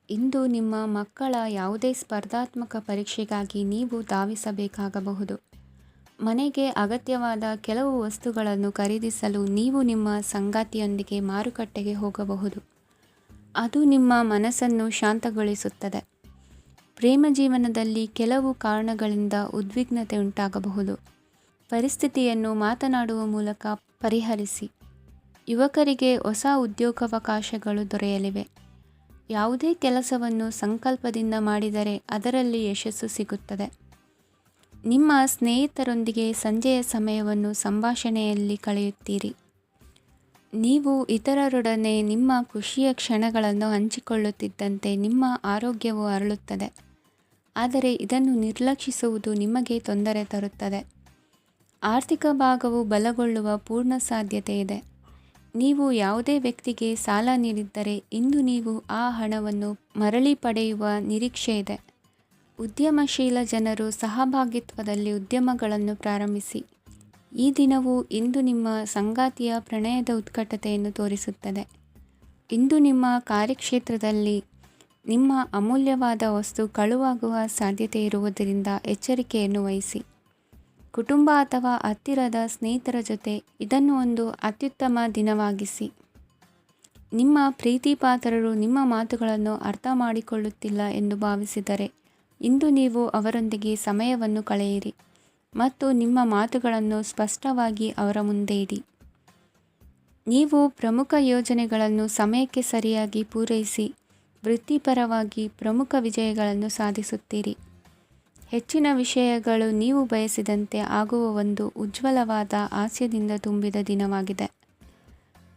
ಇಂದು ನಿಮ್ಮ ಮಕ್ಕಳ ಯಾವುದೇ ಸ್ಪರ್ಧಾತ್ಮಕ ಪರೀಕ್ಷೆಗಾಗಿ ನೀವು ಧಾವಿಸಬೇಕಾಗಬಹುದು. ಮನೆಗೆ ಅಗತ್ಯವಾದ ಕೆಲವು ವಸ್ತುಗಳನ್ನು ಖರೀದಿಸಲು ನೀವು ನಿಮ್ಮ ಸಂಗಾತಿಯೊಂದಿಗೆ ಮಾರುಕಟ್ಟೆಗೆ ಹೋಗಬಹುದು. ಅದು ನಿಮ್ಮ ಮನಸ್ಸನ್ನು ಶಾಂತಗೊಳಿಸುತ್ತದೆ. ಪ್ರೇಮ ಜೀವನದಲ್ಲಿ ಕೆಲವು ಕಾರಣಗಳಿಂದ ಉದ್ವಿಗ್ನತೆ ಉಂಟಾಗಬಹುದು. ಪರಿಸ್ಥಿತಿಯನ್ನು ಮಾತನಾಡುವ ಮೂಲಕ ಪರಿಹರಿಸಿ. ಯುವಕರಿಗೆ ಹೊಸ ಉದ್ಯೋಗಾವಕಾಶಗಳು ದೊರೆಯಲಿವೆ. ಯಾವುದೇ ಕೆಲಸವನ್ನು ಸಂಕಲ್ಪದಿಂದ ಮಾಡಿದರೆ ಅದರಲ್ಲಿ ಯಶಸ್ಸು ಸಿಗುತ್ತದೆ. ನಿಮ್ಮ ಸ್ನೇಹಿತರೊಂದಿಗೆ ಸಂಜೆಯ ಸಮಯವನ್ನು ಸಂಭಾಷಣೆಯಲ್ಲಿ ಕಳೆಯುತ್ತೀರಿ. ನೀವು ಇತರರೊಡನೆ ನಿಮ್ಮ ಖುಷಿಯ ಕ್ಷಣಗಳನ್ನು ಹಂಚಿಕೊಳ್ಳುತ್ತಿದ್ದಂತೆ ನಿಮ್ಮ ಆರೋಗ್ಯವು ಅರಳುತ್ತದೆ. ಆದರೆ ಇದನ್ನು ನಿರ್ಲಕ್ಷಿಸುವುದು ನಿಮಗೆ ತೊಂದರೆ ತರುತ್ತದೆ. ಆರ್ಥಿಕ ಭಾಗವು ಬಲಗೊಳ್ಳುವ ಪೂರ್ಣ ಸಾಧ್ಯತೆ ಇದೆ. ನೀವು ಯಾವುದೇ ವ್ಯಕ್ತಿಗೆ ಸಾಲ ನೀಡಿದ್ದರೆ ಇಂದು ನೀವು ಆ ಹಣವನ್ನು ಮರಳಿ ಪಡೆಯುವ ನಿರೀಕ್ಷೆ ಇದೆ. ಉದ್ಯಮಶೀಲ ಜನರು ಸಹಭಾಗಿತ್ವದಲ್ಲಿ ಉದ್ಯಮಗಳನ್ನು ಪ್ರಾರಂಭಿಸಿ. ಈ ದಿನವು ಇಂದು ನಿಮ್ಮ ಸಂಗಾತಿಯ ಪ್ರಣಯದ ಉತ್ಕಟತೆಯನ್ನು ತೋರಿಸುತ್ತದೆ. ಇಂದು ನಿಮ್ಮ ಕಾರ್ಯಕ್ಷೇತ್ರದಲ್ಲಿ ನಿಮ್ಮ ಅಮೂಲ್ಯವಾದ ವಸ್ತು ಕಳುವಾಗುವ ಸಾಧ್ಯತೆ ಇರುವುದರಿಂದ ಎಚ್ಚರಿಕೆಯನ್ನು ವಹಿಸಿ. ಕುಟುಂಬ ಅಥವಾ ಹತ್ತಿರದ ಸ್ನೇಹಿತರ ಜೊತೆ ಇದನ್ನು ಒಂದು ಅತ್ಯುತ್ತಮ ದಿನವಾಗಿಸಿ. ನಿಮ್ಮ ಪ್ರೀತಿಪಾತ್ರರು ನಿಮ್ಮ ಮಾತುಗಳನ್ನು ಅರ್ಥ ಮಾಡಿಕೊಳ್ಳುತ್ತಿಲ್ಲ ಎಂದು ಭಾವಿಸಿದರೆ ಇಂದು ನೀವು ಅವರೊಂದಿಗೆ ಸಮಯವನ್ನು ಕಳೆಯಿರಿ ಮತ್ತು ನಿಮ್ಮ ಮಾತುಗಳನ್ನು ಸ್ಪಷ್ಟವಾಗಿ ಅವರ ಮುಂದೆ ಇಡಿ. ನೀವು ಪ್ರಮುಖ ಯೋಜನೆಗಳನ್ನು ಸಮಯಕ್ಕೆ ಸರಿಯಾಗಿ ಪೂರೈಸಿ ವೃತ್ತಿಪರವಾಗಿ ಪ್ರಮುಖ ವಿಜಯಗಳನ್ನು ಸಾಧಿಸುತ್ತೀರಿ. ಹೆಚ್ಚಿನ ವಿಷಯಗಳು ನೀವು ಬಯಸಿದಂತೆ ಆಗುವ ಒಂದು ಉಜ್ವಲವಾದ ಹಾಸ್ಯದಿಂದ ತುಂಬಿದ ದಿನವಾಗಿದೆ.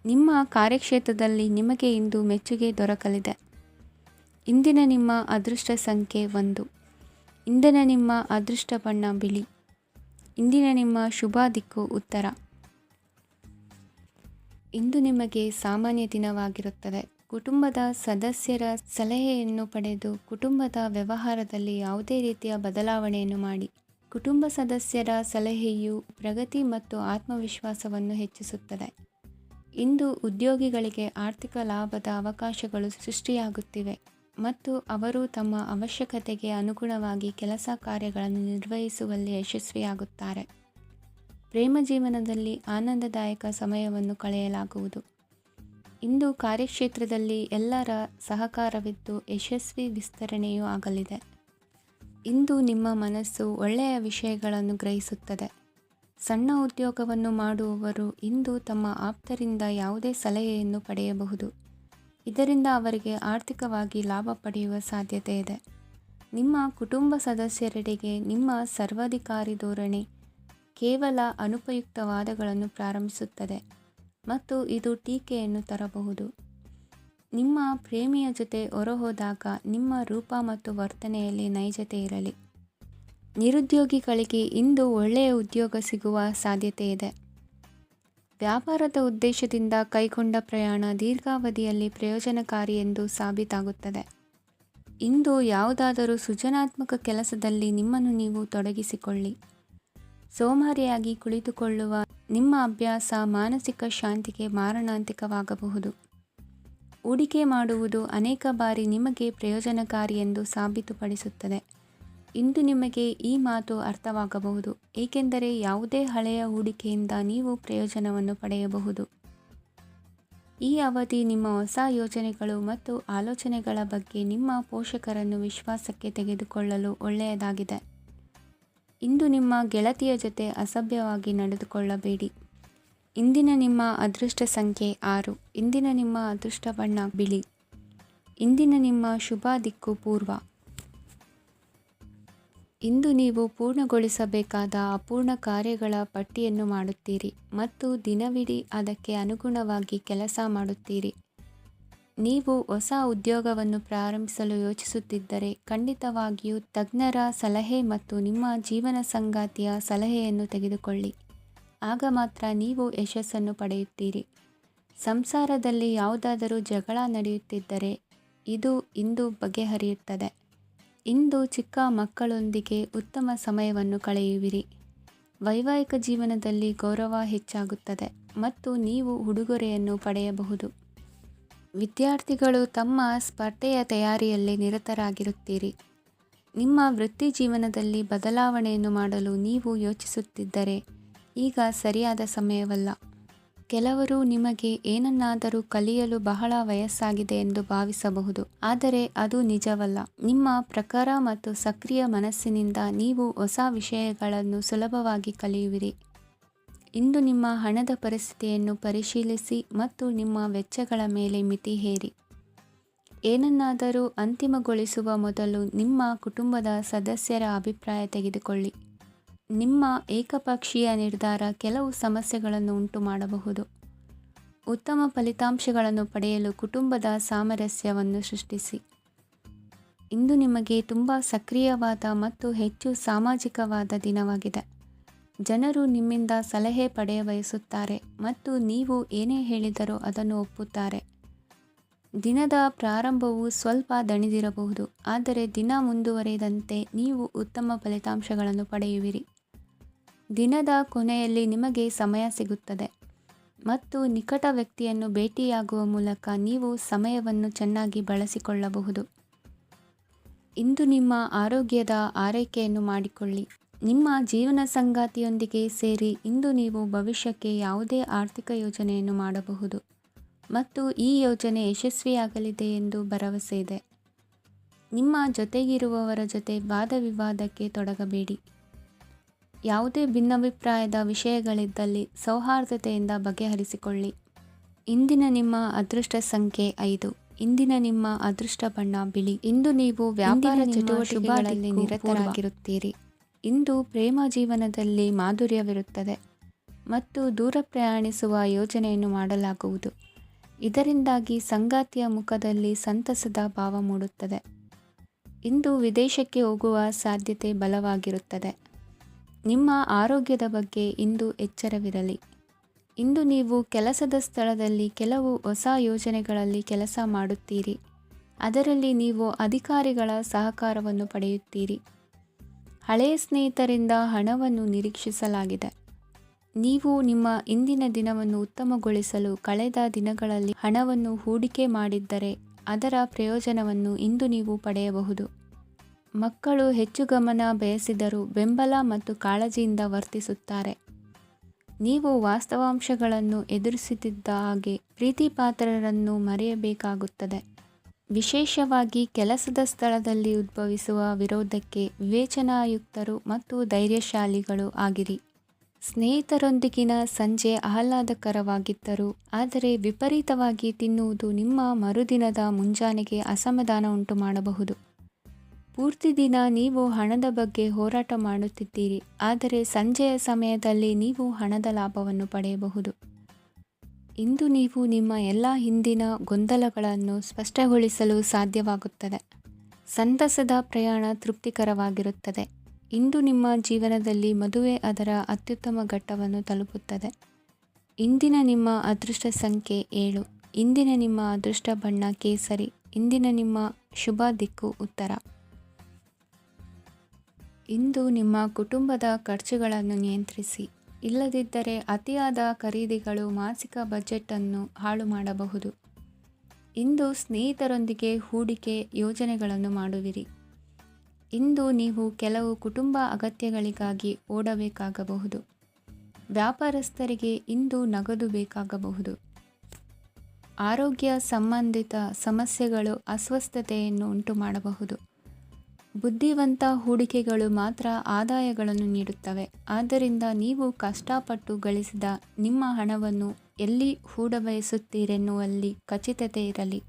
ನಿಮ್ಮ ಕಾರ್ಯಕ್ಷೇತ್ರದಲ್ಲಿ ನಿಮಗೆ ಇಂದು ಮೆಚ್ಚುಗೆ ದೊರಕಲಿದೆ. ಇಂದಿನ ನಿಮ್ಮ ಅದೃಷ್ಟ ಸಂಖ್ಯೆ 1. ಇಂದಿನ ನಿಮ್ಮ ಅದೃಷ್ಟ ಬಣ್ಣ ಬಿಳಿ. ಇಂದಿನ ನಿಮ್ಮ ಶುಭ ದಿಕ್ಕು ಉತ್ತರ. ಇಂದು ನಿಮಗೆ ಸಾಮಾನ್ಯ ದಿನವಾಗಿರುತ್ತದೆ. ಕುಟುಂಬದ ಸದಸ್ಯರ ಸಲಹೆಯನ್ನು ಪಡೆದು ಕುಟುಂಬದ ವ್ಯವಹಾರದಲ್ಲಿ ಯಾವುದೇ ರೀತಿಯ ಬದಲಾವಣೆಯನ್ನು ಮಾಡಿ. ಕುಟುಂಬ ಸದಸ್ಯರ ಸಲಹೆಯು ಪ್ರಗತಿ ಮತ್ತು ಆತ್ಮವಿಶ್ವಾಸವನ್ನು ಹೆಚ್ಚಿಸುತ್ತದೆ. ಇಂದು ಉದ್ಯೋಗಿಗಳಿಗೆ ಆರ್ಥಿಕ ಲಾಭದ ಅವಕಾಶಗಳು ಸೃಷ್ಟಿಯಾಗುತ್ತಿವೆ ಮತ್ತು ಅವರು ತಮ್ಮ ಅವಶ್ಯಕತೆಗೆ ಅನುಗುಣವಾಗಿ ಕೆಲಸ ಕಾರ್ಯಗಳನ್ನು ನಿರ್ವಹಿಸುವಲ್ಲಿ ಯಶಸ್ವಿಯಾಗುತ್ತಾರೆ. ಪ್ರೇಮ ಜೀವನದಲ್ಲಿ ಆನಂದದಾಯಕ ಸಮಯವನ್ನು ಕಳೆಯಲಾಗುವುದು. ಇಂದು ಕಾರ್ಯಕ್ಷೇತ್ರದಲ್ಲಿ ಎಲ್ಲರ ಸಹಕಾರವಿದ್ದು ಯಶಸ್ವಿ ವಿಸ್ತರಣೆಯೂ ಆಗಲಿದೆ. ಇಂದು ನಿಮ್ಮ ಮನಸ್ಸು ಒಳ್ಳೆಯ ವಿಷಯಗಳನ್ನು ಗ್ರಹಿಸುತ್ತದೆ. ಸಣ್ಣ ಉದ್ಯೋಗವನ್ನು ಮಾಡುವವರು ಇಂದು ತಮ್ಮ ಆಪ್ತರಿಂದ ಯಾವುದೇ ಸಲಹೆಯನ್ನು ಪಡೆಯಬಹುದು. ಇದರಿಂದ ಅವರಿಗೆ ಆರ್ಥಿಕವಾಗಿ ಲಾಭ ಪಡೆಯುವ ಸಾಧ್ಯತೆ ಇದೆ. ನಿಮ್ಮ ಕುಟುಂಬ ಸದಸ್ಯರೆಡೆಗೆ ನಿಮ್ಮ ಸರ್ವಾಧಿಕಾರಿ ಧೋರಣೆ ಕೇವಲ ಅನುಪಯುಕ್ತ ವಾದಗಳನ್ನು ಪ್ರಾರಂಭಿಸುತ್ತದೆ ಮತ್ತು ಇದು ಟೀಕೆಯನ್ನು ತರಬಹುದು. ನಿಮ್ಮ ಪ್ರೇಮಿಯ ಜೊತೆ ಹೊರಹೋದಾಗ ನಿಮ್ಮ ರೂಪ ಮತ್ತು ವರ್ತನೆಯಲ್ಲಿ ನೈಜತೆ ಇರಲಿ. ನಿರುದ್ಯೋಗಿಗಳಿಗೆ ಇಂದು ಒಳ್ಳೆಯ ಉದ್ಯೋಗ ಸಿಗುವ ಸಾಧ್ಯತೆ ಇದೆ. ವ್ಯಾಪಾರದ ಉದ್ದೇಶದಿಂದ ಕೈಗೊಂಡ ಪ್ರಯಾಣ ದೀರ್ಘಾವಧಿಯಲ್ಲಿ ಪ್ರಯೋಜನಕಾರಿ ಎಂದು ಸಾಬೀತಾಗುತ್ತದೆ. ಇಂದು ಯಾವುದಾದರೂ ಸೃಜನಾತ್ಮಕ ಕೆಲಸದಲ್ಲಿ ನಿಮ್ಮನ್ನು ನೀವು ತೊಡಗಿಸಿಕೊಳ್ಳಿ. ಸೋಮಾರಿಯಾಗಿ ಕುಳಿತುಕೊಳ್ಳುವ ನಿಮ್ಮ ಅಭ್ಯಾಸ ಮಾನಸಿಕ ಶಾಂತಿಗೆ ಮಾರಣಾಂತಿಕವಾಗಬಹುದು. ಹೂಡಿಕೆ ಮಾಡುವುದು ಅನೇಕ ಬಾರಿ ನಿಮಗೆ ಪ್ರಯೋಜನಕಾರಿ ಎಂದು ಸಾಬೀತುಪಡಿಸುತ್ತದೆ. ಇಂದು ನಿಮಗೆ ಈ ಮಾತು ಅರ್ಥವಾಗಬಹುದು, ಏಕೆಂದರೆ ಯಾವುದೇ ಹಳೆಯ ಹೂಡಿಕೆಯಿಂದ ನೀವು ಪ್ರಯೋಜನವನ್ನು ಪಡೆಯಬಹುದು. ಈ ಅವಧಿ ನಿಮ್ಮ ಹೊಸ ಯೋಜನೆಗಳು ಮತ್ತು ಆಲೋಚನೆಗಳ ಬಗ್ಗೆ ನಿಮ್ಮ ಪೋಷಕರನ್ನು ವಿಶ್ವಾಸಕ್ಕೆ ತೆಗೆದುಕೊಳ್ಳಲು ಒಳ್ಳೆಯದಾಗಿದೆ. ಇಂದು ನಿಮ್ಮ ಗೆಳತಿಯ ಜೊತೆ ಅಸಭ್ಯವಾಗಿ ನಡೆದುಕೊಳ್ಳಬೇಡಿ. ಇಂದಿನ ನಿಮ್ಮ ಅದೃಷ್ಟ ಸಂಖ್ಯೆ 6. ಇಂದಿನ ನಿಮ್ಮ ಅದೃಷ್ಟ ಬಣ್ಣ ಬಿಳಿ. ಇಂದಿನ ನಿಮ್ಮ ಶುಭ ದಿಕ್ಕು ಪೂರ್ವ. ಇಂದು ನೀವು ಪೂರ್ಣಗೊಳಿಸಬೇಕಾದ ಅಪೂರ್ಣ ಕಾರ್ಯಗಳ ಪಟ್ಟಿಯನ್ನು ಮಾಡುತ್ತೀರಿ ಮತ್ತು ದಿನವಿಡೀ ಅದಕ್ಕೆ ಅನುಗುಣವಾಗಿ ಕೆಲಸ ಮಾಡುತ್ತೀರಿ. ನೀವು ಹೊಸ ಉದ್ಯೋಗವನ್ನು ಪ್ರಾರಂಭಿಸಲು ಯೋಚಿಸುತ್ತಿದ್ದರೆ ಖಂಡಿತವಾಗಿಯೂ ತಜ್ಞರ ಸಲಹೆ ಮತ್ತು ನಿಮ್ಮ ಜೀವನ ಸಂಗಾತಿಯ ಸಲಹೆಯನ್ನು ತೆಗೆದುಕೊಳ್ಳಿ. ಆಗ ಮಾತ್ರ ನೀವು ಯಶಸ್ಸನ್ನು ಪಡೆಯುತ್ತೀರಿ. ಸಂಸಾರದಲ್ಲಿ ಯಾವುದಾದರೂ ಜಗಳ ನಡೆಯುತ್ತಿದ್ದರೆ ಇದು ಇಂದು ಬಗೆಹರಿಯುತ್ತದೆ. ಇಂದು ಚಿಕ್ಕ ಮಕ್ಕಳೊಂದಿಗೆ ಉತ್ತಮ ಸಮಯವನ್ನು ಕಳೆಯುವಿರಿ. ವೈವಾಹಿಕ ಜೀವನದಲ್ಲಿ ಗೌರವ ಹೆಚ್ಚಾಗುತ್ತದೆ ಮತ್ತು ನೀವು ಉಡುಗೊರೆಯನ್ನು ಪಡೆಯಬಹುದು. ವಿದ್ಯಾರ್ಥಿಗಳು ತಮ್ಮ ಸ್ಪರ್ಧೆಯ ತಯಾರಿಯಲ್ಲಿ ನಿರತರಾಗಿರುತ್ತೀರಿ. ನಿಮ್ಮ ವೃತ್ತಿ ಜೀವನದಲ್ಲಿ ಬದಲಾವಣೆಯನ್ನು ಮಾಡಲು ನೀವು ಯೋಚಿಸುತ್ತಿದ್ದರೆ ಈಗ ಸರಿಯಾದ ಸಮಯವಲ್ಲ. ಕೆಲವರು ನಿಮಗೆ ಏನನ್ನಾದರೂ ಕಲಿಯಲು ಬಹಳ ವಯಸ್ಸಾಗಿದೆ ಎಂದು ಭಾವಿಸಬಹುದು, ಆದರೆ ಅದು ನಿಜವಲ್ಲ. ನಿಮ್ಮ ಪ್ರಖರ ಮತ್ತು ಸಕ್ರಿಯ ಮನಸ್ಸಿನಿಂದ ನೀವು ಹೊಸ ವಿಷಯಗಳನ್ನು ಸುಲಭವಾಗಿ ಕಲಿಯುವಿರಿ. ಇಂದು ನಿಮ್ಮ ಹಣದ ಪರಿಸ್ಥಿತಿಯನ್ನು ಪರಿಶೀಲಿಸಿ ಮತ್ತು ನಿಮ್ಮ ವೆಚ್ಚಗಳ ಮೇಲೆ ಮಿತಿ ಹೇರಿ. ಏನನ್ನಾದರೂ ಅಂತಿಮಗೊಳಿಸುವ ಮೊದಲು ನಿಮ್ಮ ಕುಟುಂಬದ ಸದಸ್ಯರ ಅಭಿಪ್ರಾಯ ತೆಗೆದುಕೊಳ್ಳಿ. ನಿಮ್ಮ ಏಕಪಕ್ಷೀಯ ನಿರ್ಧಾರ ಕೆಲವು ಸಮಸ್ಯೆಗಳನ್ನು ಉಂಟುಮಾಡಬಹುದು. ಉತ್ತಮ ಫಲಿತಾಂಶಗಳನ್ನು ಪಡೆಯಲು ಕುಟುಂಬದ ಸಾಮರಸ್ಯವನ್ನು ಸೃಷ್ಟಿಸಿ. ಇಂದು ನಿಮಗೆ ತುಂಬ ಸಕ್ರಿಯವಾದ ಮತ್ತು ಹೆಚ್ಚು ಸಾಮಾಜಿಕವಾದ ದಿನವಾಗಿದೆ. ಜನರು ನಿಮ್ಮಿಂದ ಸಲಹೆ ಪಡೆಯ ಬಯಸುತ್ತಾರೆ ಮತ್ತು ನೀವು ಏನೇ ಹೇಳಿದರೂ ಅದನ್ನು ಒಪ್ಪುತ್ತಾರೆ. ದಿನದ ಪ್ರಾರಂಭವು ಸ್ವಲ್ಪ ದಣಿದಿರಬಹುದು, ಆದರೆ ದಿನ ಮುಂದುವರಿದಂತೆ ನೀವು ಉತ್ತಮ ಫಲಿತಾಂಶಗಳನ್ನು ಪಡೆಯುವಿರಿ. ದಿನದ ಕೊನೆಯಲ್ಲಿ ನಿಮಗೆ ಸಮಯ ಸಿಗುತ್ತದೆ ಮತ್ತು ನಿಕಟ ವ್ಯಕ್ತಿಯನ್ನು ಭೇಟಿಯಾಗುವ ಮೂಲಕ ನೀವು ಸಮಯವನ್ನು ಚೆನ್ನಾಗಿ ಬಳಸಿಕೊಳ್ಳಬಹುದು. ಇಂದು ನಿಮ್ಮ ಆರೋಗ್ಯದ ಆರೈಕೆಯನ್ನು ಮಾಡಿಕೊಳ್ಳಿ. ನಿಮ್ಮ ಜೀವನ ಸಂಗಾತಿಯೊಂದಿಗೆ ಸೇರಿ ಇಂದು ನೀವು ಭವಿಷ್ಯಕ್ಕೆ ಯಾವುದೇ ಆರ್ಥಿಕ ಯೋಜನೆಯನ್ನು ಮಾಡಬಹುದು ಮತ್ತು ಈ ಯೋಜನೆ ಯಶಸ್ವಿಯಾಗಲಿದೆ ಎಂದು ಭರವಸೆ ಇದೆ. ನಿಮ್ಮ ಜೊತೆಗಿರುವವರ ಜೊತೆ ವಾದವಿವಾದಕ್ಕೆ ತೊಡಗಬೇಡಿ. ಯಾವುದೇ ಭಿನ್ನಾಭಿಪ್ರಾಯದ ವಿಷಯಗಳಿದ್ದಲ್ಲಿ ಸೌಹಾರ್ದತೆಯಿಂದ ಬಗೆಹರಿಸಿಕೊಳ್ಳಿ. ಇಂದಿನ ನಿಮ್ಮ ಅದೃಷ್ಟ ಸಂಖ್ಯೆ 5. ಇಂದಿನ ನಿಮ್ಮ ಅದೃಷ್ಟ ಬಣ್ಣ ಬಿಳಿ. ಇಂದು ನೀವು ವ್ಯಾಪಾರ ಚಟುವಟಿಕೆಗಳಲ್ಲಿ ನಿರತರಾಗಿರುತ್ತೀರಿ. ಇಂದು ಪ್ರೇಮ ಜೀವನದಲ್ಲಿ ಮಾಧುರ್ಯವಿರುತ್ತದೆ ಮತ್ತು ದೂರ ಪ್ರಯಾಣಿಸುವ ಯೋಜನೆಯನ್ನು ಮಾಡಲಾಗುವುದು. ಇದರಿಂದಾಗಿ ಸಂಗಾತಿಯ ಮುಖದಲ್ಲಿ ಸಂತಸದ ಭಾವ ಮೂಡುತ್ತದೆ. ಇಂದು ವಿದೇಶಕ್ಕೆ ಹೋಗುವ ಸಾಧ್ಯತೆ ಬಲವಾಗಿರುತ್ತದೆ. ನಿಮ್ಮ ಆರೋಗ್ಯದ ಬಗ್ಗೆ ಇಂದು ಎಚ್ಚರವಿರಲಿ. ಇಂದು ನೀವು ಕೆಲಸದ ಸ್ಥಳದಲ್ಲಿ ಕೆಲವು ಹೊಸ ಯೋಜನೆಗಳಲ್ಲಿ ಕೆಲಸ ಮಾಡುತ್ತೀರಿ. ಅದರಲ್ಲಿ ನೀವು ಅಧಿಕಾರಿಗಳ ಸಹಕಾರವನ್ನು ಪಡೆಯುತ್ತೀರಿ. ಹಳೆಯ ಸ್ನೇಹಿತರಿಂದ ಹಣವನ್ನು ನಿರೀಕ್ಷಿಸಲಾಗಿದೆ. ನೀವು ನಿಮ್ಮ ಇಂದಿನ ದಿನವನ್ನು ಉತ್ತಮಗೊಳಿಸಲು ಕಳೆದ ದಿನಗಳಲ್ಲಿ ಹಣವನ್ನು ಹೂಡಿಕೆ ಮಾಡಿದ್ದರೆ ಅದರ ಪ್ರಯೋಜನವನ್ನು ಇಂದು ನೀವು ಪಡೆಯಬಹುದು. ಮಕ್ಕಳು ಹೆಚ್ಚು ಗಮನ ಬಯಸಿದರೂ ಬೆಂಬಲ ಮತ್ತು ಕಾಳಜಿಯಿಂದ ವರ್ತಿಸುತ್ತಾರೆ. ನೀವು ವಾಸ್ತವಾಂಶಗಳನ್ನು ಎದುರಿಸುತ್ತಿದ್ದ ಹಾಗೆ ಪ್ರೀತಿಪಾತ್ರರನ್ನು ಮರೆಯಬೇಕಾಗುತ್ತದೆ. ವಿಶೇಷವಾಗಿ ಕೆಲಸದ ಸ್ಥಳದಲ್ಲಿ ಉದ್ಭವಿಸುವ ವಿರೋಧಕ್ಕೆ ವಿವೇಚನಾಯುಕ್ತರು ಮತ್ತು ಧೈರ್ಯಶಾಲಿಗಳು ಆಗಿರಿ. ಸ್ನೇಹಿತರೊಂದಿಗಿನ ಸಂಜೆ ಆಹ್ಲಾದಕರವಾಗಿದ್ದರೂ ಆದರೆ ವಿಪರೀತವಾಗಿ ತಿನ್ನುವುದು ನಿಮ್ಮ ಮರುದಿನದ ಮುಂಜಾನೆಗೆ ಅಸಮಾಧಾನ ಉಂಟುಮಾಡಬಹುದು. ಪೂರ್ತಿ ದಿನ ನೀವು ಹಣದ ಬಗ್ಗೆ ಹೋರಾಟ ಮಾಡುತ್ತಿದ್ದೀರಿ, ಆದರೆ ಸಂಜೆಯ ಸಮಯದಲ್ಲಿ ನೀವು ಹಣದ ಲಾಭವನ್ನು ಪಡೆಯಬಹುದು. ಇಂದು ನೀವು ನಿಮ್ಮ ಎಲ್ಲ ಹಿಂದಿನ ಗೊಂದಲಗಳನ್ನು ಸ್ಪಷ್ಟಗೊಳಿಸಲು ಸಾಧ್ಯವಾಗುತ್ತದೆ. ಸಂತಸದ ಪ್ರಯಾಣ ತೃಪ್ತಿಕರವಾಗಿರುತ್ತದೆ. ಇಂದು ನಿಮ್ಮ ಜೀವನದಲ್ಲಿ ಮದುವೆ ಅದರ ಅತ್ಯುತ್ತಮ ಘಟ್ಟವನ್ನು ತಲುಪುತ್ತದೆ. ಇಂದಿನ ನಿಮ್ಮ ಅದೃಷ್ಟ ಸಂಖ್ಯೆ 7. ಇಂದಿನ ನಿಮ್ಮ ಅದೃಷ್ಟ ಬಣ್ಣ ಕೇಸರಿ. ಇಂದಿನ ನಿಮ್ಮ ಶುಭ ದಿಕ್ಕು ಉತ್ತರ. ಇಂದು ನಿಮ್ಮ ಕುಟುಂಬದ ಖರ್ಚುಗಳನ್ನು ನಿಯಂತ್ರಿಸಿ. ಇಲ್ಲದಿದ್ದರೆ ಅತಿಯಾದ ಖರೀದಿಗಳು ಮಾಸಿಕ ಬಜೆಟನ್ನು ಹಾಳು ಮಾಡಬಹುದು. ಇಂದು ಸ್ನೇಹಿತರೊಂದಿಗೆ ಹೂಡಿಕೆ ಯೋಜನೆಗಳನ್ನು ಮಾಡುವಿರಿ. ಇಂದು ನೀವು ಕೆಲವು ಕುಟುಂಬ ಅಗತ್ಯಗಳಿಗಾಗಿ ಓಡಬೇಕಾಗಬಹುದು. ವ್ಯಾಪಾರಸ್ಥರಿಗೆ ಇಂದು ನಗದು ಬೇಕಾಗಬಹುದು. ಆರೋಗ್ಯ ಸಂಬಂಧಿತ ಸಮಸ್ಯೆಗಳು ಅಸ್ವಸ್ಥತೆಯನ್ನು ಉಂಟುಮಾಡಬಹುದು. ಬುದ್ಧಿವಂತ ಹೂಡಿಕೆಗಳು ಮಾತ್ರ ಆದಾಯಗಳನ್ನು ನೀಡುತ್ತವೆ. ಆದ್ದರಿಂದ ನೀವು ಕಷ್ಟಪಟ್ಟು ಗಳಿಸಿದ ನಿಮ್ಮ ಹಣವನ್ನು ಎಲ್ಲಿ ಹೂಡಬಯಸುತ್ತೀರೆನ್ನುವಲ್ಲಿ ಖಚಿತತೆ ಇರಲಿ.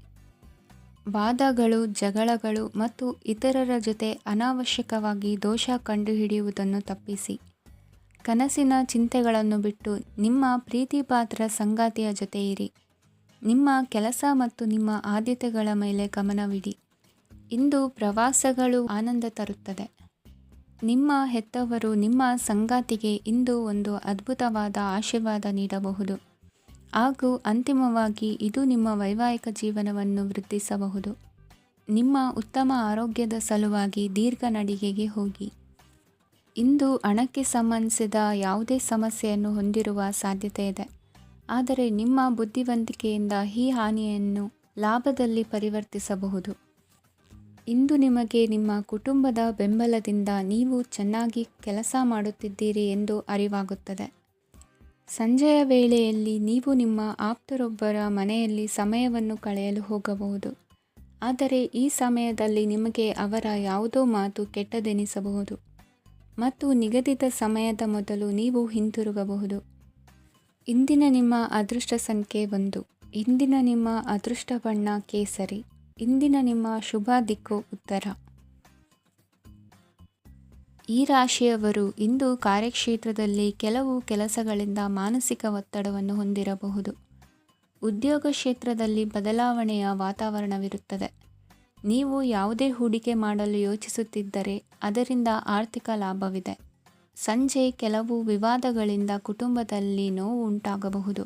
ವಾದಗಳು, ಜಗಳಗಳು ಮತ್ತು ಇತರರ ಜೊತೆ ಅನಾವಶ್ಯಕವಾಗಿ ದೋಷ ಕಂಡುಹಿಡಿಯುವುದನ್ನು ತಪ್ಪಿಸಿ. ಕನಸಿನ ಚಿಂತೆಗಳನ್ನು ಬಿಟ್ಟು ನಿಮ್ಮ ಪ್ರೀತಿಪಾತ್ರ ಸಂಗಾತಿಯ ಜೊತೆ ಇರಿ. ನಿಮ್ಮ ಕೆಲಸ ಮತ್ತು ನಿಮ್ಮ ಆದ್ಯತೆಗಳ ಮೇಲೆ ಗಮನವಿಡಿ. ಇಂದು ಪ್ರವಾಸಗಳು ಆನಂದ ತರುತ್ತದೆ. ನಿಮ್ಮ ಹೆತ್ತವರು ನಿಮ್ಮ ಸಂಗಾತಿಗೆ ಇಂದು ಒಂದು ಅದ್ಭುತವಾದ ಆಶೀರ್ವಾದ ನೀಡಬಹುದು ಹಾಗೂ ಅಂತಿಮವಾಗಿ ಇದು ನಿಮ್ಮ ವೈವಾಹಿಕ ಜೀವನವನ್ನು ವೃದ್ಧಿಸಬಹುದು. ನಿಮ್ಮ ಉತ್ತಮ ಆರೋಗ್ಯದ ಸಲುವಾಗಿ ದೀರ್ಘ ನಡಿಗೆಗೆ ಹೋಗಿ. ಇಂದು ಹಣಕ್ಕೆ ಸಂಬಂಧಿಸಿದ ಯಾವುದೇ ಸಮಸ್ಯೆಯನ್ನು ಹೊಂದಿರುವ ಸಾಧ್ಯತೆ ಇದೆ, ಆದರೆ ನಿಮ್ಮ ಬುದ್ಧಿವಂತಿಕೆಯಿಂದ ಈ ಹಾನಿಯನ್ನು ಲಾಭದಲ್ಲಿ ಪರಿವರ್ತಿಸಬಹುದು. ಇಂದು ನಿಮಗೆ ನಿಮ್ಮ ಕುಟುಂಬದ ಬೆಂಬಲದಿಂದ ನೀವು ಚೆನ್ನಾಗಿ ಕೆಲಸ ಮಾಡುತ್ತಿದ್ದೀರಿ ಎಂದು ಅರಿವಾಗುತ್ತದೆ. ಸಂಜೆಯ ವೇಳೆಯಲ್ಲಿ ನೀವು ನಿಮ್ಮ ಆಪ್ತರೊಬ್ಬರ ಮನೆಯಲ್ಲಿ ಸಮಯವನ್ನು ಕಳೆಯಲು ಹೋಗಬಹುದು. ಆದರೆ ಈ ಸಮಯದಲ್ಲಿ ನಿಮಗೆ ಅವರ ಯಾವುದೋ ಮಾತು ಕೆಟ್ಟದೆನಿಸಬಹುದು ಮತ್ತು ನಿಗದಿತ ಸಮಯದ ಮೊದಲು ನೀವು ಹಿಂತಿರುಗಬಹುದು. ಇಂದಿನ ನಿಮ್ಮ ಅದೃಷ್ಟ ಸಂಖ್ಯೆ 1. ಇಂದಿನ ನಿಮ್ಮ ಅದೃಷ್ಟ ಬಣ್ಣ ಕೇಸರಿ. ಇಂದಿನ ನಿಮ್ಮ ಶುಭ ದಿಕ್ಕು ಉತ್ತರ. ಈ ರಾಶಿಯವರು ಇಂದು ಕಾರ್ಯಕ್ಷೇತ್ರದಲ್ಲಿ ಕೆಲವು ಕೆಲಸಗಳಿಂದ ಮಾನಸಿಕ ಒತ್ತಡವನ್ನು ಹೊಂದಿರಬಹುದು. ಉದ್ಯೋಗ ಕ್ಷೇತ್ರದಲ್ಲಿ ಬದಲಾವಣೆಯ ವಾತಾವರಣವಿರುತ್ತದೆ. ನೀವು ಯಾವುದೇ ಹೂಡಿಕೆ ಮಾಡಲು ಯೋಚಿಸುತ್ತಿದ್ದರೆ ಅದರಿಂದ ಆರ್ಥಿಕ ಲಾಭವಿದೆ. ಸಂಜೆ ಕೆಲವು ವಿವಾದಗಳಿಂದ ಕುಟುಂಬದಲ್ಲಿ ನೋವು ಉಂಟಾಗಬಹುದು.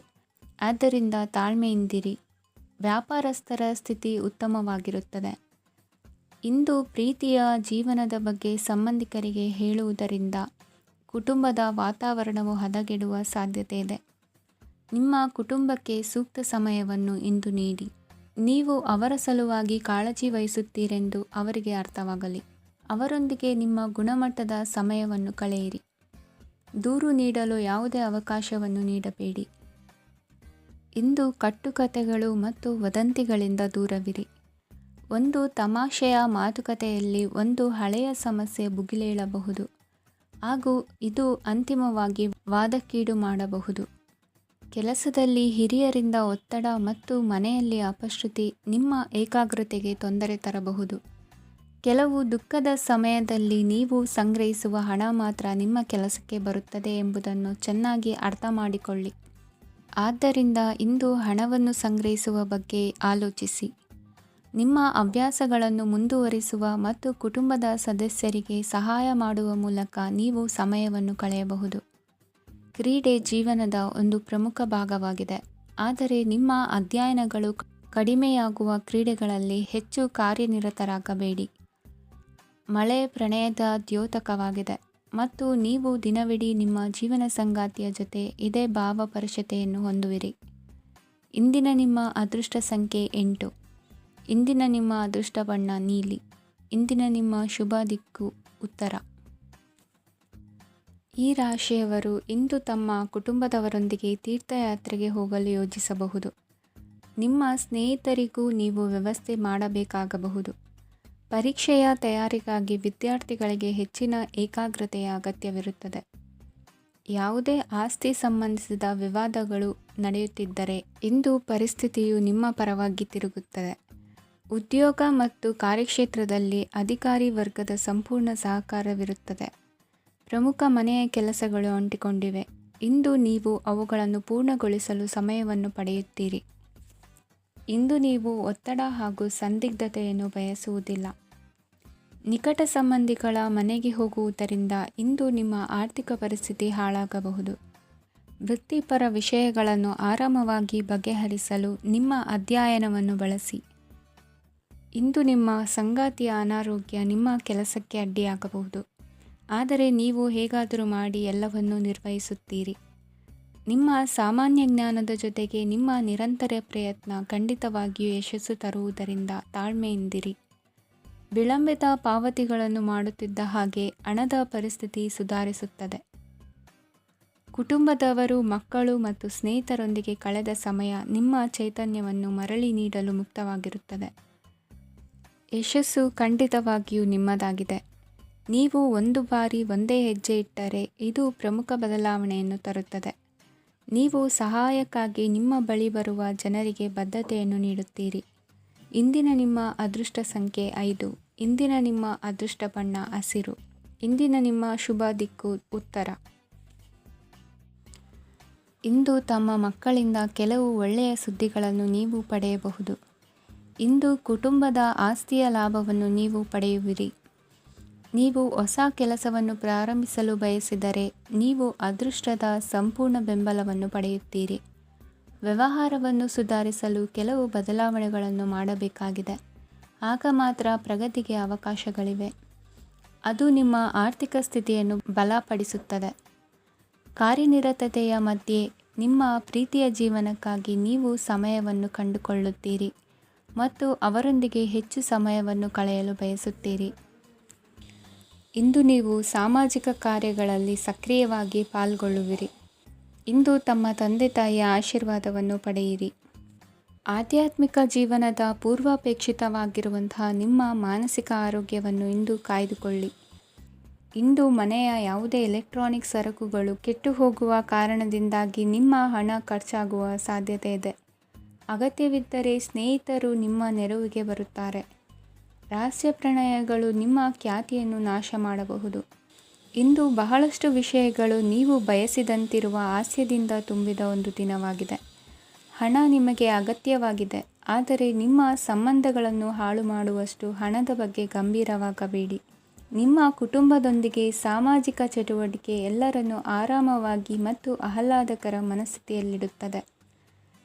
ಆದ್ದರಿಂದ ತಾಳ್ಮೆಯಿಂದಿರಿ. ವ್ಯಾಪಾರಸ್ಥರ ಸ್ಥಿತಿ ಉತ್ತಮವಾಗಿರುತ್ತದೆ. ಇಂದು ಪ್ರೀತಿಯ ಜೀವನದ ಬಗ್ಗೆ ಸಂಬಂಧಿಕರಿಗೆ ಹೇಳುವುದರಿಂದ ಕುಟುಂಬದ ವಾತಾವರಣವು ಹದಗೆಡುವ ಸಾಧ್ಯತೆ ಇದೆ. ನಿಮ್ಮ ಕುಟುಂಬಕ್ಕೆ ಸೂಕ್ತ ಸಮಯವನ್ನು ಇಂದು ನೀಡಿ. ನೀವು ಅವರ ಸಲುವಾಗಿ ಕಾಳಜಿ ವಹಿಸುತ್ತೀರೆಂದು ಅವರಿಗೆ ಅರ್ಥವಾಗಲಿ. ಅವರೊಂದಿಗೆ ನಿಮ್ಮ ಗುಣಮಟ್ಟದ ಸಮಯವನ್ನು ಕಳೆಯಿರಿ. ದೂರು ನೀಡಲು ಯಾವುದೇ ಅವಕಾಶವನ್ನು ನೀಡಬೇಡಿ. ಇಂದು ಕಟ್ಟುಕತೆಗಳು ಮತ್ತು ವದಂತಿಗಳಿಂದ ದೂರವಿರಿ. ಒಂದು ತಮಾಷೆಯ ಮಾತುಕತೆಯಲ್ಲಿ ಒಂದು ಹಳೆಯ ಸಮಸ್ಯೆ ಭುಗಿಲೇಳಬಹುದು ಹಾಗೂ ಇದು ಅಂತಿಮವಾಗಿ ವಾದಕ್ಕೀಡು ಮಾಡಬಹುದು. ಕೆಲಸದಲ್ಲಿ ಹಿರಿಯರಿಂದ ಒತ್ತಡ ಮತ್ತು ಮನೆಯಲ್ಲಿ ಅಪಶ್ರುತಿ ನಿಮ್ಮ ಏಕಾಗ್ರತೆಗೆ ತೊಂದರೆ ತರಬಹುದು. ಕೆಲವು ದುಃಖದ ಸಮಯದಲ್ಲಿ ನೀವು ಸಂಗ್ರಹಿಸುವ ಹಣ ಮಾತ್ರ ನಿಮ್ಮ ಕೆಲಸಕ್ಕೆ ಬರುತ್ತದೆ ಎಂಬುದನ್ನು ಚೆನ್ನಾಗಿ ಅರ್ಥ ಮಾಡಿಕೊಳ್ಳಿ. ಆದ್ದರಿಂದ ಇಂದು ಹಣವನ್ನು ಸಂಗ್ರಹಿಸುವ ಬಗ್ಗೆ ಆಲೋಚಿಸಿ. ನಿಮ್ಮ ಹವ್ಯಾಸಗಳನ್ನು ಮುಂದುವರಿಸುವ ಮತ್ತು ಕುಟುಂಬದ ಸದಸ್ಯರಿಗೆ ಸಹಾಯ ಮಾಡುವ ಮೂಲಕ ನೀವು ಸಮಯವನ್ನು ಕಳೆಯಬಹುದು. ಕ್ರೀಡೆ ಜೀವನದ ಒಂದು ಪ್ರಮುಖ ಭಾಗವಾಗಿದೆ. ಆದರೆ ನಿಮ್ಮ ಅಧ್ಯಯನಗಳು ಕಡಿಮೆಯಾಗುವ ಕ್ರೀಡೆಗಳಲ್ಲಿ ಹೆಚ್ಚು ಕಾರ್ಯನಿರತರಾಗಬೇಡಿ. ಮಳೆ ಪ್ರಣಯದ ದ್ಯೋತಕವಾಗಿದೆ ಮತ್ತು ನೀವು ದಿನವಿಡೀ ನಿಮ್ಮ ಜೀವನ ಸಂಗಾತಿಯ ಜೊತೆ ಇದೇ ಭಾವಪರಶತೆಯನ್ನು ಹೊಂದುವಿರಿ. ಇಂದಿನ ನಿಮ್ಮ ಅದೃಷ್ಟ ಸಂಖ್ಯೆ 8. ಇಂದಿನ ನಿಮ್ಮ ಅದೃಷ್ಟ ಬಣ್ಣ ನೀಲಿ. ಇಂದಿನ ನಿಮ್ಮ ಶುಭ ದಿಕ್ಕು ಉತ್ತರ. ಈ ರಾಶಿಯವರು ಇಂದು ತಮ್ಮ ಕುಟುಂಬದವರೊಂದಿಗೆ ತೀರ್ಥಯಾತ್ರೆಗೆ ಹೋಗಲು ಯೋಜಿಸಬಹುದು. ನಿಮ್ಮ ಸ್ನೇಹಿತರಿಗೂ ನೀವು ವ್ಯವಸ್ಥೆ ಮಾಡಬೇಕಾಗಬಹುದು. ಪರೀಕ್ಷೆಯ ತಯಾರಿಗಾಗಿ ವಿದ್ಯಾರ್ಥಿಗಳಿಗೆ ಹೆಚ್ಚಿನ ಏಕಾಗ್ರತೆಯ ಅಗತ್ಯವಿರುತ್ತದೆ. ಯಾವುದೇ ಆಸ್ತಿ ಸಂಬಂಧಿಸಿದ ವಿವಾದಗಳು ನಡೆಯುತ್ತಿದ್ದರೆ ಇಂದು ಪರಿಸ್ಥಿತಿಯು ನಿಮ್ಮ ಪರವಾಗಿ ತಿರುಗುತ್ತದೆ. ಉದ್ಯೋಗ ಮತ್ತು ಕಾರ್ಯಕ್ಷೇತ್ರದಲ್ಲಿ ಅಧಿಕಾರಿ ವರ್ಗದ ಸಂಪೂರ್ಣ ಸಹಕಾರವಿರುತ್ತದೆ. ಪ್ರಮುಖ ಮನೆಯ ಕೆಲಸಗಳು ಅಂಟಿಕೊಂಡಿವೆ. ಇಂದು ನೀವು ಅವುಗಳನ್ನು ಪೂರ್ಣಗೊಳಿಸಲು ಸಮಯವನ್ನು ಪಡೆಯುತ್ತೀರಿ. ಇಂದು ನೀವು ಒತ್ತಡ ಹಾಗೂ ಸಂದಿಗ್ಧತೆಯನ್ನು ಬಯಸುವುದಿಲ್ಲ. ನಿಕಟ ಸಂಬಂಧಿಗಳ ಮನೆಗೆ ಹೋಗುವುದರಿಂದ ಇಂದು ನಿಮ್ಮ ಆರ್ಥಿಕ ಪರಿಸ್ಥಿತಿ ಹಾಳಾಗಬಹುದು. ವೃತ್ತಿಪರ ವಿಷಯಗಳನ್ನು ಆರಾಮವಾಗಿ ಬಗೆಹರಿಸಲು ನಿಮ್ಮ ಅಧ್ಯಯನವನ್ನು ಬಳಸಿ. ಇಂದು ನಿಮ್ಮ ಸಂಗಾತಿಯ ಅನಾರೋಗ್ಯ ನಿಮ್ಮ ಕೆಲಸಕ್ಕೆ ಅಡ್ಡಿಯಾಗಬಹುದು. ಆದರೆ ನೀವು ಹೇಗಾದರೂ ಮಾಡಿ ಎಲ್ಲವನ್ನೂ ನಿರ್ವಹಿಸುತ್ತೀರಿ. ನಿಮ್ಮ ಸಾಮಾನ್ಯ ಜ್ಞಾನದ ಜೊತೆಗೆ ನಿಮ್ಮ ನಿರಂತರ ಪ್ರಯತ್ನ ಖಂಡಿತವಾಗಿಯೂ ಯಶಸ್ಸು ತರುವುದರಿಂದ ತಾಳ್ಮೆಯಿಂದಿರಿ. ವಿಳಂಬಿತ ಪಾವತಿಗಳನ್ನು ಮಾಡುತ್ತಿದ್ದ ಹಾಗೆ ಹಣದ ಪರಿಸ್ಥಿತಿ ಸುಧಾರಿಸುತ್ತದೆ. ಕುಟುಂಬದವರು, ಮಕ್ಕಳು ಮತ್ತು ಸ್ನೇಹಿತರೊಂದಿಗೆ ಕಳೆದ ಸಮಯ ನಿಮ್ಮ ಚೈತನ್ಯವನ್ನು ಮರಳಿ ನೀಡಲು ಮುಕ್ತವಾಗಿರುತ್ತದೆ. ಯಶಸ್ಸು ಖಂಡಿತವಾಗಿಯೂ ನಿಮ್ಮದಾಗಿದೆ. ನೀವು ಒಂದು ಬಾರಿ ಒಂದೇ ಹೆಜ್ಜೆ ಇಟ್ಟರೆ ಇದು ಪ್ರಮುಖ ಬದಲಾವಣೆಯನ್ನು ತರುತ್ತದೆ. ನೀವು ಸಹಾಯಕ್ಕಾಗಿ ನಿಮ್ಮ ಬಳಿ ಬರುವ ಜನರಿಗೆ ಬದ್ಧತೆಯನ್ನು ನೀಡುತ್ತೀರಿ. ಇಂದಿನ ನಿಮ್ಮ ಅದೃಷ್ಟ ಸಂಖ್ಯೆ 5. ಇಂದಿನ ನಿಮ್ಮ ಅದೃಷ್ಟ ಬಣ್ಣ ಹಸಿರು. ಇಂದಿನ ನಿಮ್ಮ ಶುಭ ದಿಕ್ಕು ಉತ್ತರ. ಇಂದು ತಮ್ಮ ಮಕ್ಕಳಿಂದ ಕೆಲವು ಒಳ್ಳೆಯ ಸುದ್ದಿಗಳನ್ನು ನೀವು ಪಡೆಯಬಹುದು. ಇಂದು ಕುಟುಂಬದ ಆಸ್ತಿಯ ಲಾಭವನ್ನು ನೀವು ಪಡೆಯುವಿರಿ. ನೀವು ಹೊಸ ಕೆಲಸವನ್ನು ಪ್ರಾರಂಭಿಸಲು ಬಯಸಿದರೆ ನೀವು ಅದೃಷ್ಟದ ಸಂಪೂರ್ಣ ಬೆಂಬಲವನ್ನು ಪಡೆಯುತ್ತೀರಿ. ವ್ಯವಹಾರವನ್ನು ಸುಧಾರಿಸಲು ಕೆಲವು ಬದಲಾವಣೆಗಳನ್ನು ಮಾಡಬೇಕಾಗಿದೆ. ಆಗ ಮಾತ್ರ ಪ್ರಗತಿಗೆ ಅವಕಾಶಗಳಿವೆ. ಅದು ನಿಮ್ಮ ಆರ್ಥಿಕ ಸ್ಥಿತಿಯನ್ನು ಬಲಪಡಿಸುತ್ತದೆ. ಕಾರ್ಯನಿರತತೆಯ ಮಧ್ಯೆ ನಿಮ್ಮ ಪ್ರೀತಿಯ ಜೀವನಕ್ಕಾಗಿ ನೀವು ಸಮಯವನ್ನು ಕಂಡುಕೊಳ್ಳುತ್ತೀರಿ ಮತ್ತು ಅವರೊಂದಿಗೆ ಹೆಚ್ಚು ಸಮಯವನ್ನು ಕಳೆಯಲು ಬಯಸುತ್ತೀರಿ. ಇಂದು ನೀವು ಸಾಮಾಜಿಕ ಕಾರ್ಯಗಳಲ್ಲಿ ಸಕ್ರಿಯವಾಗಿ ಪಾಲ್ಗೊಳ್ಳುವಿರಿ. ಇಂದು ತಮ್ಮ ತಂದೆ ತಾಯಿಯ ಆಶೀರ್ವಾದವನ್ನು ಪಡೆಯಿರಿ. ಆಧ್ಯಾತ್ಮಿಕ ಜೀವನದ ಪೂರ್ವಾಪೇಕ್ಷಿತವಾಗಿರುವಂತಹ ನಿಮ್ಮ ಮಾನಸಿಕ ಆರೋಗ್ಯವನ್ನು ಇಂದು ಕಾಯ್ದುಕೊಳ್ಳಿ. ಇಂದು ಮನೆಯ ಯಾವುದೇ ಎಲೆಕ್ಟ್ರಾನಿಕ್ ಸರಕುಗಳು ಕೆಟ್ಟು ಹೋಗುವ ಕಾರಣದಿಂದಾಗಿ ನಿಮ್ಮ ಹಣ ಖರ್ಚಾಗುವ ಸಾಧ್ಯತೆ ಇದೆ. ಅಗತ್ಯವಿದ್ದರೆ ಸ್ನೇಹಿತರು ನಿಮ್ಮ ನೆರವಿಗೆ ಬರುತ್ತಾರೆ. ರಹಸ್ಯ ಪ್ರಣಯಗಳು ನಿಮ್ಮ ಖ್ಯಾತಿಯನ್ನು ನಾಶ ಮಾಡಬಹುದು. ಇಂದು ಬಹಳಷ್ಟು ವಿಷಯಗಳು ನೀವು ಬಯಸಿದಂತಿರುವ ಹಾಸ್ಯದಿಂದ ತುಂಬಿದ ಒಂದು ದಿನವಾಗಿದೆ. ಹಣ ನಿಮಗೆ ಅಗತ್ಯವಾಗಿದೆ, ಆದರೆ ನಿಮ್ಮ ಸಂಬಂಧಗಳನ್ನು ಹಾಳು ಮಾಡುವಷ್ಟು ಹಣದ ಬಗ್ಗೆ ಗಂಭೀರವಾಗಬೇಡಿ. ನಿಮ್ಮ ಕುಟುಂಬದೊಂದಿಗೆ ಸಾಮಾಜಿಕ ಚಟುವಟಿಕೆ ಎಲ್ಲರನ್ನೂ ಆರಾಮವಾಗಿ ಮತ್ತು ಆಹ್ಲಾದಕರ ಮನಸ್ಥಿತಿಯಲ್ಲಿಡುತ್ತದೆ.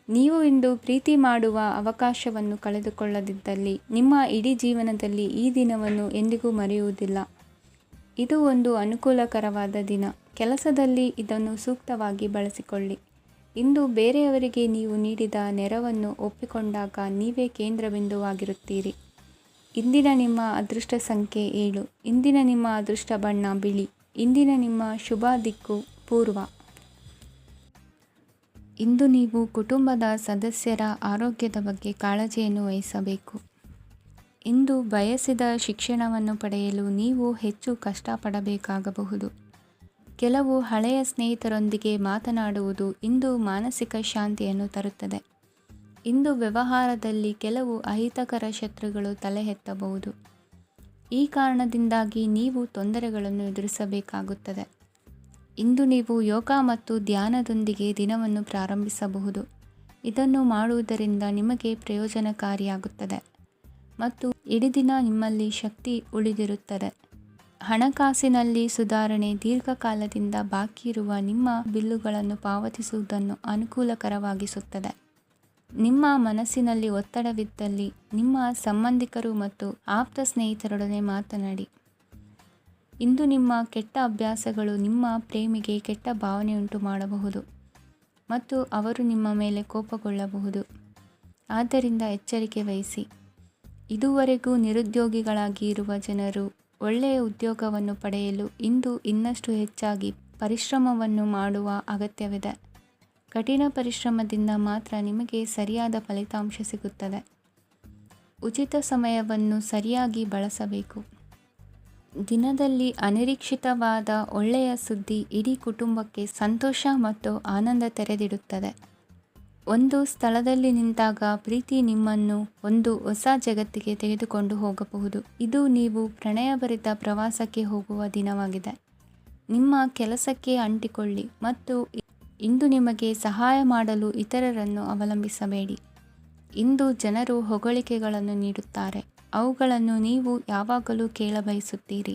ನೀವು ಇಂದು ಪ್ರೀತಿ ಮಾಡುವ ಅವಕಾಶವನ್ನು ಕಳೆದುಕೊಳ್ಳದಿದ್ದಲ್ಲಿ ನಿಮ್ಮ ಇಡೀ ಜೀವನದಲ್ಲಿ ಈ ದಿನವನ್ನು ಎಂದಿಗೂ ಮರೆಯುವುದಿಲ್ಲ. ಇದು ಒಂದು ಅನುಕೂಲಕರವಾದ ದಿನ. ಕೆಲಸದಲ್ಲಿ ಇದನ್ನು ಸೂಕ್ತವಾಗಿ ಬಳಸಿಕೊಳ್ಳಿ. ಇಂದು ಬೇರೆಯವರಿಗೆ ನೀವು ನೀಡಿದ ನೆರವನ್ನು ಒಪ್ಪಿಕೊಂಡಾಗ ನೀವೇ ಕೇಂದ್ರಬಿಂದುವಾಗಿರುತ್ತೀರಿ. ಇಂದಿನ ನಿಮ್ಮ ಅದೃಷ್ಟ ಸಂಖ್ಯೆ 7. ಇಂದಿನ ನಿಮ್ಮ ಅದೃಷ್ಟ ಬಣ್ಣ ಬಿಳಿ. ಇಂದಿನ ನಿಮ್ಮ ಶುಭ ದಿಕ್ಕು ಪೂರ್ವ. ಇಂದು ನೀವು ಕುಟುಂಬದ ಸದಸ್ಯರ ಆರೋಗ್ಯದ ಬಗ್ಗೆ ಕಾಳಜಿಯನ್ನು ವಹಿಸಬೇಕು. ಇಂದು ಬಯಸಿದ ಶಿಕ್ಷಣವನ್ನು ಪಡೆಯಲು ನೀವು ಹೆಚ್ಚು ಕಷ್ಟಪಡಬೇಕಾಗಬಹುದು. ಕೆಲವು ಹಳೆಯ ಸ್ನೇಹಿತರೊಂದಿಗೆ ಮಾತನಾಡುವುದು ಇಂದು ಮಾನಸಿಕ ಶಾಂತಿಯನ್ನು ತರುತ್ತದೆ. ಇಂದು ವ್ಯವಹಾರದಲ್ಲಿ ಕೆಲವು ಅಹಿತಕರ ಶತ್ರುಗಳು ತಲೆ ಎತ್ತಬಹುದು. ಈ ಕಾರಣದಿಂದಾಗಿ ನೀವು ತೊಂದರೆಗಳನ್ನು ಎದುರಿಸಬೇಕಾಗುತ್ತದೆ. ಇಂದು ನೀವು ಯೋಗ ಮತ್ತು ಧ್ಯಾನದೊಂದಿಗೆ ದಿನವನ್ನು ಪ್ರಾರಂಭಿಸಬಹುದು. ಇದನ್ನು ಮಾಡುವುದರಿಂದ ನಿಮಗೆ ಪ್ರಯೋಜನಕಾರಿಯಾಗುತ್ತದೆ ಮತ್ತು ಇಡೀ ದಿನ ನಿಮ್ಮಲ್ಲಿ ಶಕ್ತಿ ಉಳಿದಿರುತ್ತದೆ. ಹಣಕಾಸಿನಲ್ಲಿ ಸುಧಾರಣೆ ದೀರ್ಘಕಾಲದಿಂದ ಬಾಕಿ ಇರುವ ನಿಮ್ಮ ಬಿಲ್ಲುಗಳನ್ನು ಪಾವತಿಸುವುದನ್ನು ಅನುಕೂಲಕರವಾಗಿಸುತ್ತದೆ. ನಿಮ್ಮ ಮನಸ್ಸಿನಲ್ಲಿ ಒತ್ತಡವಿದ್ದಲ್ಲಿ ನಿಮ್ಮ ಸಂಬಂಧಿಕರು ಮತ್ತು ಆಪ್ತ ಸ್ನೇಹಿತರೊಡನೆ ಮಾತನಾಡಿ. ಇಂದು ನಿಮ್ಮ ಕೆಟ್ಟ ಅಭ್ಯಾಸಗಳು ನಿಮ್ಮ ಪ್ರೇಮಿಗೆ ಕೆಟ್ಟ ಭಾವನೆಯುಂಟು ಮಾಡಬಹುದು ಮತ್ತು ಅವರು ನಿಮ್ಮ ಮೇಲೆ ಕೋಪಗೊಳ್ಳಬಹುದು. ಆದ್ದರಿಂದ ಎಚ್ಚರಿಕೆ ವಹಿಸಿ. ಇದುವರೆಗೂ ನಿರುದ್ಯೋಗಿಗಳಾಗಿ ಇರುವ ಜನರು ಒಳ್ಳೆಯ ಉದ್ಯೋಗವನ್ನು ಪಡೆಯಲು ಇಂದು ಇನ್ನಷ್ಟು ಹೆಚ್ಚಾಗಿ ಪರಿಶ್ರಮವನ್ನು ಮಾಡುವ ಅಗತ್ಯವಿದೆ. ಕಠಿಣ ಪರಿಶ್ರಮದಿಂದ ಮಾತ್ರ ನಿಮಗೆ ಸರಿಯಾದ ಫಲಿತಾಂಶ ಸಿಗುತ್ತದೆ. ಉಚಿತ ಸಮಯವನ್ನು ಸರಿಯಾಗಿ ಬಳಸಬೇಕು. ದಿನದಲ್ಲಿ ಅನಿರೀಕ್ಷಿತವಾದ ಒಳ್ಳೆಯ ಸುದ್ದಿ ಇಡೀ ಕುಟುಂಬಕ್ಕೆ ಸಂತೋಷ ಮತ್ತು ಆನಂದ ತೆರೆದಿಡುತ್ತದೆ. ಒಂದು ಸ್ಥಳದಲ್ಲಿ ನಿಂತಾಗ ಪ್ರೀತಿ ನಿಮ್ಮನ್ನು ಒಂದು ಹೊಸ ಜಗತ್ತಿಗೆ ತೆಗೆದುಕೊಂಡು ಹೋಗಬಹುದು. ಇದು ನೀವು ಪ್ರಣಯಭರಿತ ಪ್ರವಾಸಕ್ಕೆ ಹೋಗುವ ದಿನವಾಗಿದೆ. ನಿಮ್ಮ ಕೆಲಸಕ್ಕೆ ಅಂಟಿಕೊಳ್ಳಿ ಮತ್ತು ಇಂದು ನಿಮಗೆ ಸಹಾಯ ಮಾಡಲು ಇತರರನ್ನು ಅವಲಂಬಿಸಬೇಡಿ. ಇಂದು ಜನರು ಹೊಗಳಿಕೆಗಳನ್ನು ನೀಡುತ್ತಾರೆ. ಅವುಗಳನ್ನು ನೀವು ಯಾವಾಗಲೂ ಕೇಳಬಯಸುತ್ತೀರಿ.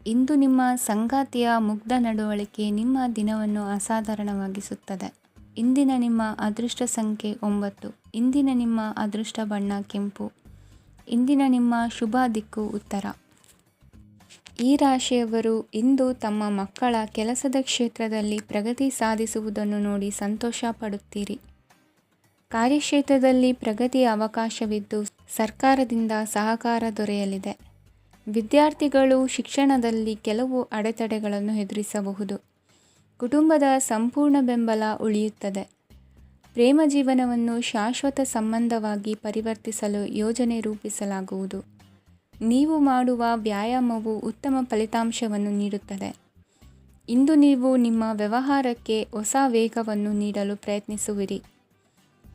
ಇಂದು ನಿಮ್ಮ ಸಂಗಾತಿಯ ಮುಗ್ಧ ನಡವಳಿಕೆ ನಿಮ್ಮ ದಿನವನ್ನು ಅಸಾಧಾರಣವಾಗಿಸುತ್ತದೆ. ಇಂದಿನ ನಿಮ್ಮ ಅದೃಷ್ಟ ಸಂಖ್ಯೆ 9. ಇಂದಿನ ನಿಮ್ಮ ಅದೃಷ್ಟ ಬಣ್ಣ ಕೆಂಪು. ಇಂದಿನ ನಿಮ್ಮ ಶುಭ ದಿಕ್ಕು ಉತ್ತರ. ಈ ರಾಶಿಯವರು ಇಂದು ತಮ್ಮ ಮಕ್ಕಳ ಕೆಲಸದ ಕ್ಷೇತ್ರದಲ್ಲಿ ಪ್ರಗತಿ ಸಾಧಿಸುವುದನ್ನು ನೋಡಿ ಸಂತೋಷ ಪಡುತ್ತೀರಿ. ಕಾರ್ಯಕ್ಷೇತ್ರದಲ್ಲಿ ಪ್ರಗತಿಯ ಅವಕಾಶವಿದ್ದು ಸರ್ಕಾರದಿಂದ ಸಹಕಾರ ದೊರೆಯಲಿದೆ. ವಿದ್ಯಾರ್ಥಿಗಳು ಶಿಕ್ಷಣದಲ್ಲಿ ಕೆಲವು ಅಡೆತಡೆಗಳನ್ನು ಎದುರಿಸಬಹುದು. ಕುಟುಂಬದ ಸಂಪೂರ್ಣ ಬೆಂಬಲ ಉಳಿಯುತ್ತದೆ. ಪ್ರೇಮ ಜೀವನವನ್ನು ಶಾಶ್ವತ ಸಂಬಂಧವಾಗಿ ಪರಿವರ್ತಿಸಲು ಯೋಜನೆ ರೂಪಿಸಲಾಗುವುದು. ನೀವು ಮಾಡುವ ವ್ಯಾಯಾಮವು ಉತ್ತಮ ಫಲಿತಾಂಶವನ್ನು ನೀಡುತ್ತದೆ. ಇಂದು ನೀವು ನಿಮ್ಮ ವ್ಯವಹಾರಕ್ಕೆ ಹೊಸ ವೇಗವನ್ನು ನೀಡಲು ಪ್ರಯತ್ನಿಸುವಿರಿ.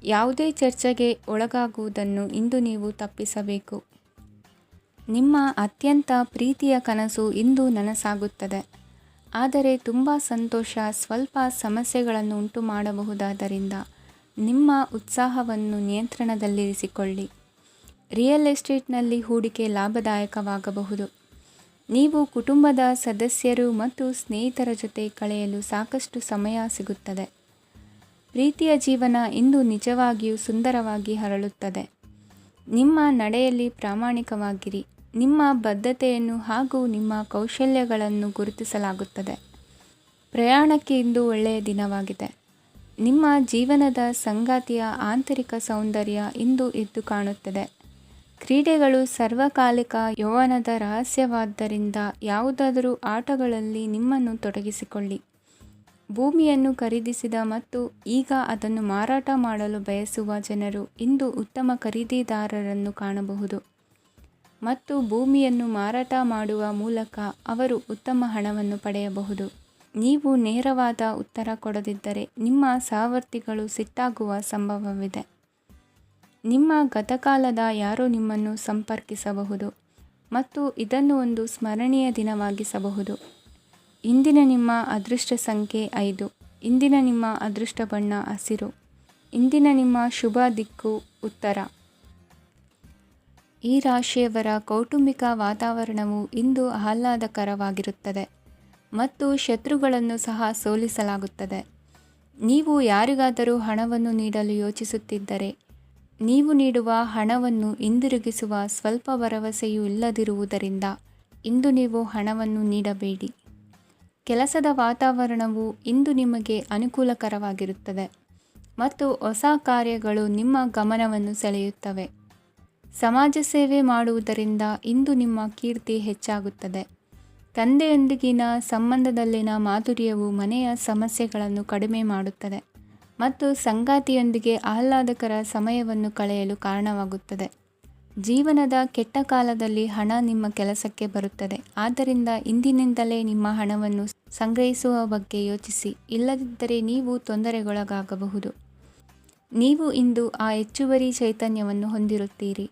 ಯಾವುದೇ ಚರ್ಚೆಗೆ ಒಳಗಾಗುವುದನ್ನು ಇಂದು ನೀವು ತಪ್ಪಿಸಬೇಕು. ನಿಮ್ಮ ಅತ್ಯಂತ ಪ್ರೀತಿಯ ಕನಸು ಇಂದು ನನಸಾಗುತ್ತದೆ. ಆದರೆ ತುಂಬ ಸಂತೋಷ ಸ್ವಲ್ಪ ಸಮಸ್ಯೆಗಳನ್ನು ಉಂಟು ಮಾಡಬಹುದಾದ್ದರಿಂದ ನಿಮ್ಮ ಉತ್ಸಾಹವನ್ನು ನಿಯಂತ್ರಣದಲ್ಲಿರಿಸಿಕೊಳ್ಳಿ. ರಿಯಲ್ ಎಸ್ಟೇಟ್ನಲ್ಲಿ ಹೂಡಿಕೆ ಲಾಭದಾಯಕವಾಗಬಹುದು. ನೀವು ಕುಟುಂಬದ ಸದಸ್ಯರು ಮತ್ತು ಸ್ನೇಹಿತರ ಜೊತೆ ಕಳೆಯಲು ಸಾಕಷ್ಟು ಸಮಯ ಸಿಗುತ್ತದೆ. ಪ್ರೀತಿಯ ಜೀವನ ಇಂದು ನಿಜವಾಗಿಯೂ ಸುಂದರವಾಗಿ ಹರಳುತ್ತದೆ. ನಿಮ್ಮ ನಡೆಯಲ್ಲಿ ಪ್ರಾಮಾಣಿಕವಾಗಿರಿ. ನಿಮ್ಮ ಬದ್ಧತೆಯನ್ನು ಹಾಗೂ ನಿಮ್ಮ ಕೌಶಲ್ಯಗಳನ್ನು ಗುರುತಿಸಲಾಗುತ್ತದೆ. ಪ್ರಯಾಣಕ್ಕೆ ಇಂದು ಒಳ್ಳೆಯ ದಿನವಾಗಿದೆ. ನಿಮ್ಮ ಜೀವನದ ಸಂಗಾತಿಯ ಆಂತರಿಕ ಸೌಂದರ್ಯ ಇಂದು ಎದ್ದು ಕಾಣುತ್ತದೆ. ಕ್ರೀಡೆಗಳು ಸಾರ್ವಕಾಲಿಕ ಯೌವನದ ರಹಸ್ಯವಾದ್ದರಿಂದ ಯಾವುದಾದರೂ ಆಟಗಳಲ್ಲಿ ನಿಮ್ಮನ್ನು ತೊಡಗಿಸಿಕೊಳ್ಳಿ. ಭೂಮಿಯನ್ನು ಖರೀದಿಸಿದ ಮತ್ತು ಈಗ ಅದನ್ನು ಮಾರಾಟ ಮಾಡಲು ಬಯಸುವ ಜನರು ಇಂದು ಉತ್ತಮ ಖರೀದಿದಾರರನ್ನು ಕಾಣಬಹುದು ಮತ್ತು ಭೂಮಿಯನ್ನು ಮಾರಾಟ ಮಾಡುವ ಮೂಲಕ ಅವರು ಉತ್ತಮ ಹಣವನ್ನು ಪಡೆಯಬಹುದು. ನೀವು ನೇರವಾದ ಉತ್ತರ ಕೊಡದಿದ್ದರೆ ನಿಮ್ಮ ಸಹವರ್ತಿಗಳು ಸಿಟ್ಟಾಗುವ ಸಂಭವವಿದೆ. ನಿಮ್ಮ ಗತಕಾಲದ ಯಾರೋ ನಿಮ್ಮನ್ನು ಸಂಪರ್ಕಿಸಬಹುದು ಮತ್ತು ಇದನ್ನು ಒಂದು ಸ್ಮರಣೀಯ ದಿನವಾಗಿಸಬಹುದು. ಇಂದಿನ ನಿಮ್ಮ ಅದೃಷ್ಟ ಸಂಖ್ಯೆ 5. ಇಂದಿನ ನಿಮ್ಮ ಅದೃಷ್ಟ ಬಣ್ಣ ಹಸಿರು. ಇಂದಿನ ನಿಮ್ಮ ಶುಭ ದಿಕ್ಕು ಉತ್ತರ. ಈ ರಾಶಿಯವರ ಕೌಟುಂಬಿಕ ವಾತಾವರಣವು ಇಂದು ಆಹ್ಲಾದಕರವಾಗಿರುತ್ತದೆ ಮತ್ತು ಶತ್ರುಗಳನ್ನು ಸಹ ಸೋಲಿಸಲಾಗುತ್ತದೆ. ನೀವು ಯಾರಿಗಾದರೂ ಹಣವನ್ನು ನೀಡಲು ಯೋಚಿಸುತ್ತಿದ್ದರೆ, ನೀವು ನೀಡುವ ಹಣವನ್ನು ಹಿಂದಿರುಗಿಸುವ ಸ್ವಲ್ಪ ಭರವಸೆಯೂ ಇಲ್ಲದಿರುವುದರಿಂದ ಇಂದು ನೀವು ಹಣವನ್ನು ನೀಡಬೇಡಿ. ಕೆಲಸದ ವಾತಾವರಣವು ಇಂದು ನಿಮಗೆ ಅನುಕೂಲಕರವಾಗಿರುತ್ತದೆ ಮತ್ತು ಹೊಸ ಕಾರ್ಯಗಳು ನಿಮ್ಮ ಗಮನವನ್ನು ಸೆಳೆಯುತ್ತವೆ. ಸಮಾಜ ಸೇವೆ ಮಾಡುವುದರಿಂದ ಇಂದು ನಿಮ್ಮ ಕೀರ್ತಿ ಹೆಚ್ಚಾಗುತ್ತದೆ. ತಂದೆಯೊಂದಿಗಿನ ಸಂಬಂಧದಲ್ಲಿನ ಮಾಧುರ್ಯವು ಮನೆಯ ಸಮಸ್ಯೆಗಳನ್ನು ಕಡಿಮೆ ಮಾಡುತ್ತದೆ ಮತ್ತು ಸಂಗಾತಿಯೊಂದಿಗೆ ಆಹ್ಲಾದಕರ ಸಮಯವನ್ನು ಕಳೆಯಲು ಕಾರಣವಾಗುತ್ತದೆ. ಜೀವನದ ಕೆಟ್ಟ ಕಾಲದಲ್ಲಿ ಹಣ ನಿಮ್ಮ ಕೆಲಸಕ್ಕೆ ಬರುತ್ತದೆ. ಆದ್ದರಿಂದ ಇಂದಿನಿಂದಲೇ ನಿಮ್ಮ ಹಣವನ್ನು ಸಂಗ್ರಹಿಸುವ ಬಗ್ಗೆ ಯೋಚಿಸಿ, ಇಲ್ಲದಿದ್ದರೆ ನೀವು ತೊಂದರೆಗೊಳಗಾಗಬಹುದು. ನೀವು ಇಂದು ಆ ಹೆಚ್ಚುವರಿ ಚೈತನ್ಯವನ್ನು ಹೊಂದಿರುತ್ತೀರಿ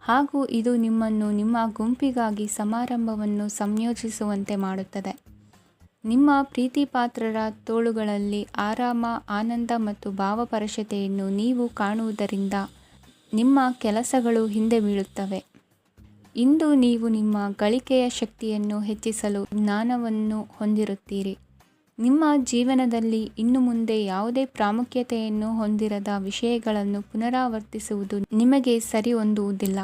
ಹಾಗೂ ಇದು ನಿಮ್ಮನ್ನು ನಿಮ್ಮ ಗುಂಪಿಗಾಗಿ ಸಮಾರಂಭವನ್ನು ಸಂಯೋಜಿಸುವಂತೆ ಮಾಡುತ್ತದೆ. ನಿಮ್ಮ ಪ್ರೀತಿಪಾತ್ರರ ತೋಳುಗಳಲ್ಲಿ ಆರಾಮ, ಆನಂದ ಮತ್ತು ಭಾವಪರವಶತೆಯನ್ನು ನೀವು ಕಾಣುವುದರಿಂದ ನಿಮ್ಮ ಕೆಲಸಗಳು ಹಿಂದೆ ಬೀಳುತ್ತವೆ. ಇಂದು ನೀವು ನಿಮ್ಮ ಗಳಿಕೆಯ ಶಕ್ತಿಯನ್ನು ಹೆಚ್ಚಿಸಲು ಜ್ಞಾನವನ್ನು ಹೊಂದಿರುತ್ತೀರಿ. ನಿಮ್ಮ ಜೀವನದಲ್ಲಿ ಇನ್ನು ಮುಂದೆ ಯಾವುದೇ ಪ್ರಾಮುಖ್ಯತೆಯನ್ನು ಹೊಂದಿರದ ವಿಷಯಗಳನ್ನು ಪುನರಾವರ್ತಿಸುವುದು ನಿಮಗೆ ಸರಿ ಹೊಂದುವುದಿಲ್ಲ.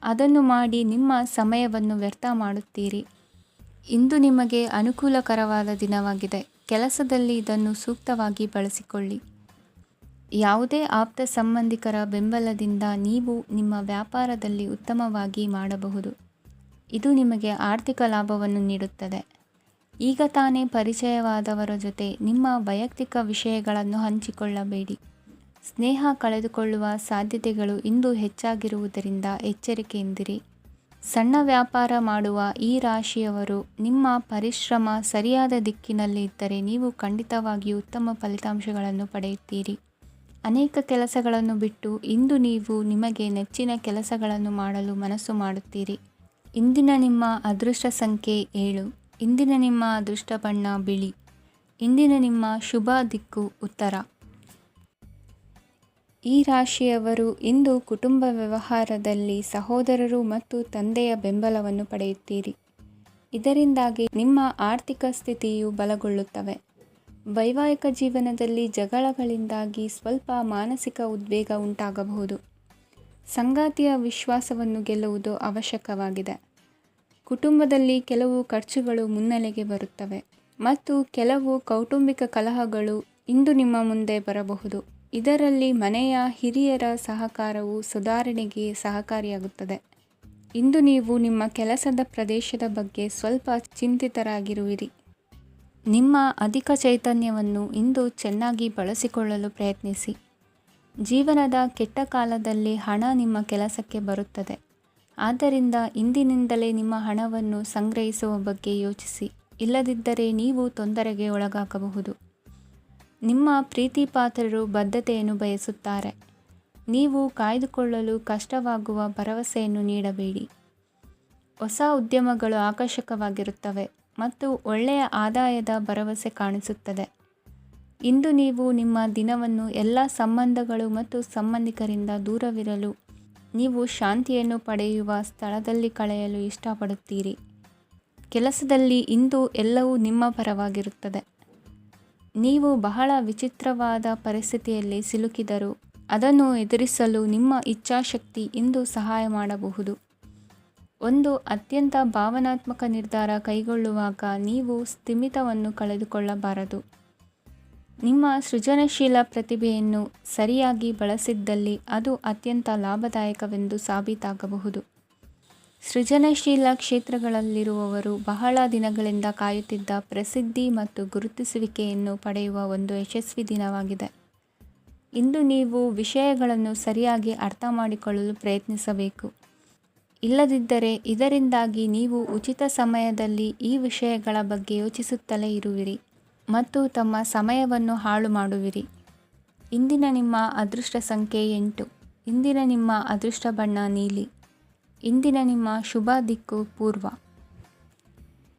ಅದನ್ನು ಮಾಡಿ ನಿಮ್ಮ ಸಮಯವನ್ನು ವ್ಯರ್ಥ ಮಾಡುತ್ತೀರಿ. ಇಂದು ನಿಮಗೆ ಅನುಕೂಲಕರವಾದ ದಿನವಾಗಿದೆ. ಕೆಲಸದಲ್ಲಿ ಇದನ್ನು ಸೂಕ್ತವಾಗಿ ಬಳಸಿಕೊಳ್ಳಿ. ಯಾವುದೇ ಆಪ್ತ ಸಂಬಂಧಿಕರ ಬೆಂಬಲದಿಂದ ನೀವು ನಿಮ್ಮ ವ್ಯಾಪಾರದಲ್ಲಿ ಉತ್ತಮವಾಗಿ ಮಾಡಬಹುದು. ಇದು ನಿಮಗೆ ಆರ್ಥಿಕ ಲಾಭವನ್ನು ನೀಡುತ್ತದೆ. ಈಗ ತಾನೇ ಪರಿಚಯವಾದವರ ಜೊತೆ ನಿಮ್ಮ ವೈಯಕ್ತಿಕ ವಿಷಯಗಳನ್ನು ಹಂಚಿಕೊಳ್ಳಬೇಡಿ. ಸ್ನೇಹ ಕಳೆದುಕೊಳ್ಳುವ ಸಾಧ್ಯತೆಗಳು ಇಂದು ಹೆಚ್ಚಾಗಿರುವುದರಿಂದ ಎಚ್ಚರಿಕೆಯಿಂದಿರಿ. ಸಣ್ಣ ವ್ಯಾಪಾರ ಮಾಡುವ ಈ ರಾಶಿಯವರು ನಿಮ್ಮ ಪರಿಶ್ರಮ ಸರಿಯಾದ ದಿಕ್ಕಿನಲ್ಲಿ ಇದ್ದರೆ ನೀವು ಖಂಡಿತವಾಗಿಯೂ ಉತ್ತಮ ಫಲಿತಾಂಶಗಳನ್ನು ಪಡೆಯುತ್ತೀರಿ. ಅನೇಕ ಕೆಲಸಗಳನ್ನು ಬಿಟ್ಟು ಇಂದು ನೀವು ನಿಮಗೆ ನೆಚ್ಚಿನ ಕೆಲಸಗಳನ್ನು ಮಾಡಲು ಮನಸ್ಸು ಮಾಡುತ್ತೀರಿ. ಇಂದಿನ ನಿಮ್ಮ ಅದೃಷ್ಟ ಸಂಖ್ಯೆ 7. ಇಂದಿನ ನಿಮ್ಮ ಅದೃಷ್ಟ ಬಣ್ಣ ಬಿಳಿ. ಇಂದಿನ ನಿಮ್ಮ ಶುಭ ದಿಕ್ಕು ಉತ್ತರ. ಈ ರಾಶಿಯವರು ಇಂದು ಕುಟುಂಬ ವ್ಯವಹಾರದಲ್ಲಿ ಸಹೋದರರು ಮತ್ತು ತಂದೆಯ ಬೆಂಬಲವನ್ನು ಪಡೆಯುತ್ತೀರಿ. ಇದರಿಂದಾಗಿ ನಿಮ್ಮ ಆರ್ಥಿಕ ಸ್ಥಿತಿಯು ಬಲಗೊಳ್ಳುತ್ತವೆ. ವೈವಾಹಿಕ ಜೀವನದಲ್ಲಿ ಜಗಳಗಳಿಂದಾಗಿ ಸ್ವಲ್ಪ ಮಾನಸಿಕ ಉದ್ವೇಗ ಉಂಟಾಗಬಹುದು. ಸಂಗಾತಿಯ ವಿಶ್ವಾಸವನ್ನು ಗೆಲ್ಲುವುದು ಅವಶ್ಯಕವಾಗಿದೆ. ಕುಟುಂಬದಲ್ಲಿ ಕೆಲವು ಖರ್ಚುಗಳು ಮುನ್ನೆಲೆಗೆ ಬರುತ್ತವೆ ಮತ್ತು ಕೆಲವು ಕೌಟುಂಬಿಕ ಕಲಹಗಳು ಇಂದು ನಿಮ್ಮ ಮುಂದೆ ಬರಬಹುದು. ಇದರಲ್ಲಿ ಮನೆಯ ಹಿರಿಯರ ಸಹಕಾರವು ಸುಧಾರಣೆಗೆ ಸಹಕಾರಿಯಾಗುತ್ತದೆ. ಇಂದು ನೀವು ನಿಮ್ಮ ಕೆಲಸದ ಪ್ರದೇಶದ ಬಗ್ಗೆ ಸ್ವಲ್ಪ ಚಿಂತಿತರಾಗಿರುವಿರಿ. ನಿಮ್ಮ ಅಧಿಕ ಚೈತನ್ಯವನ್ನು ಇಂದು ಚೆನ್ನಾಗಿ ಬಳಸಿಕೊಳ್ಳಲು ಪ್ರಯತ್ನಿಸಿ. ಜೀವನದ ಕೆಟ್ಟ ಕಾಲದಲ್ಲಿ ಹಣ ನಿಮ್ಮ ಕೆಲಸಕ್ಕೆ ಬರುತ್ತದೆ. ಆದ್ದರಿಂದ ಇಂದಿನಿಂದಲೇ ನಿಮ್ಮ ಹಣವನ್ನು ಸಂಗ್ರಹಿಸುವ ಬಗ್ಗೆ ಯೋಚಿಸಿ, ಇಲ್ಲದಿದ್ದರೆ ನೀವು ತೊಂದರೆಗೆ ಒಳಗಾಗಬಹುದು. ನಿಮ್ಮ ಪ್ರೀತಿಪಾತ್ರರು ಬದ್ಧತೆಯನ್ನು ಬಯಸುತ್ತಾರೆ. ನೀವು ಕಾಯ್ದುಕೊಳ್ಳಲು ಕಷ್ಟವಾಗುವ ಭರವಸೆಯನ್ನು ನೀಡಬೇಡಿ. ಹೊಸ ಉದ್ಯಮಗಳು ಆಕರ್ಷಕವಾಗಿರುತ್ತವೆ ಮತ್ತು ಒಳ್ಳೆಯ ಆದಾಯದ ಭರವಸೆ ಕಾಣಿಸುತ್ತದೆ. ಇಂದು ನೀವು ನಿಮ್ಮ ದಿನವನ್ನು ಎಲ್ಲ ಸಂಬಂಧಗಳು ಮತ್ತು ಸಂಬಂಧಿಕರಿಂದ ದೂರವಿರಲು ನೀವು ಶಾಂತಿಯನ್ನು ಪಡೆಯುವ ಸ್ಥಳದಲ್ಲಿ ಕಳೆಯಲು ಇಷ್ಟಪಡುತ್ತೀರಿ. ಕೆಲಸದಲ್ಲಿ ಇಂದು ಎಲ್ಲವೂ ನಿಮ್ಮ ಪರವಾಗಿರುತ್ತದೆ. ನೀವು ಬಹಳ ವಿಚಿತ್ರವಾದ ಪರಿಸ್ಥಿತಿಯಲ್ಲಿ ಸಿಲುಕಿದರೂ ಅದನ್ನು ಎದುರಿಸಲು ನಿಮ್ಮ ಇಚ್ಛಾಶಕ್ತಿ ಇಂದು ಸಹಾಯ ಮಾಡಬಹುದು. ಒಂದು ಅತ್ಯಂತ ಭಾವನಾತ್ಮಕ ನಿರ್ಧಾರ ಕೈಗೊಳ್ಳುವಾಗ ನೀವು ಸ್ಥಿಮಿತವನ್ನು ಕಳೆದುಕೊಳ್ಳಬಾರದು. ನಿಮ್ಮ ಸೃಜನಶೀಲ ಪ್ರತಿಭೆಯನ್ನು ಸರಿಯಾಗಿ ಬಳಸಿದ್ದಲ್ಲಿ ಅದು ಅತ್ಯಂತ ಲಾಭದಾಯಕವೆಂದು ಸಾಬೀತಾಗಬಹುದು. ಸೃಜನಶೀಲ ಕ್ಷೇತ್ರಗಳಲ್ಲಿರುವವರು ಬಹಳ ದಿನಗಳಿಂದ ಕಾಯುತ್ತಿದ್ದ ಪ್ರಸಿದ್ಧಿ ಮತ್ತು ಗುರುತಿಸುವಿಕೆಯನ್ನು ಪಡೆಯುವ ಒಂದು ಯಶಸ್ವಿ ದಿನವಾಗಿದೆ. ಇಂದು ನೀವು ವಿಷಯಗಳನ್ನು ಸರಿಯಾಗಿ ಅರ್ಥ ಮಾಡಿಕೊಳ್ಳಲು ಪ್ರಯತ್ನಿಸಬೇಕು. ಇಲ್ಲದಿದ್ದರೆ ಇದರಿಂದಾಗಿ ನೀವು ಉಚಿತ ಸಮಯದಲ್ಲಿ ಈ ವಿಷಯಗಳ ಬಗ್ಗೆ ಯೋಚಿಸುತ್ತಲೇ ಇರುವಿರಿ ಮತ್ತು ತಮ್ಮ ಸಮಯವನ್ನು ಹಾಳು ಮಾಡುವಿರಿ. ಇಂದಿನ ನಿಮ್ಮ ಅದೃಷ್ಟ ಸಂಖ್ಯೆ 8. ಇಂದಿನ ನಿಮ್ಮ ಅದೃಷ್ಟ ಬಣ್ಣ ನೀಲಿ. ಇಂದಿನ ನಿಮ್ಮ ಶುಭ ದಿಕ್ಕು ಪೂರ್ವ.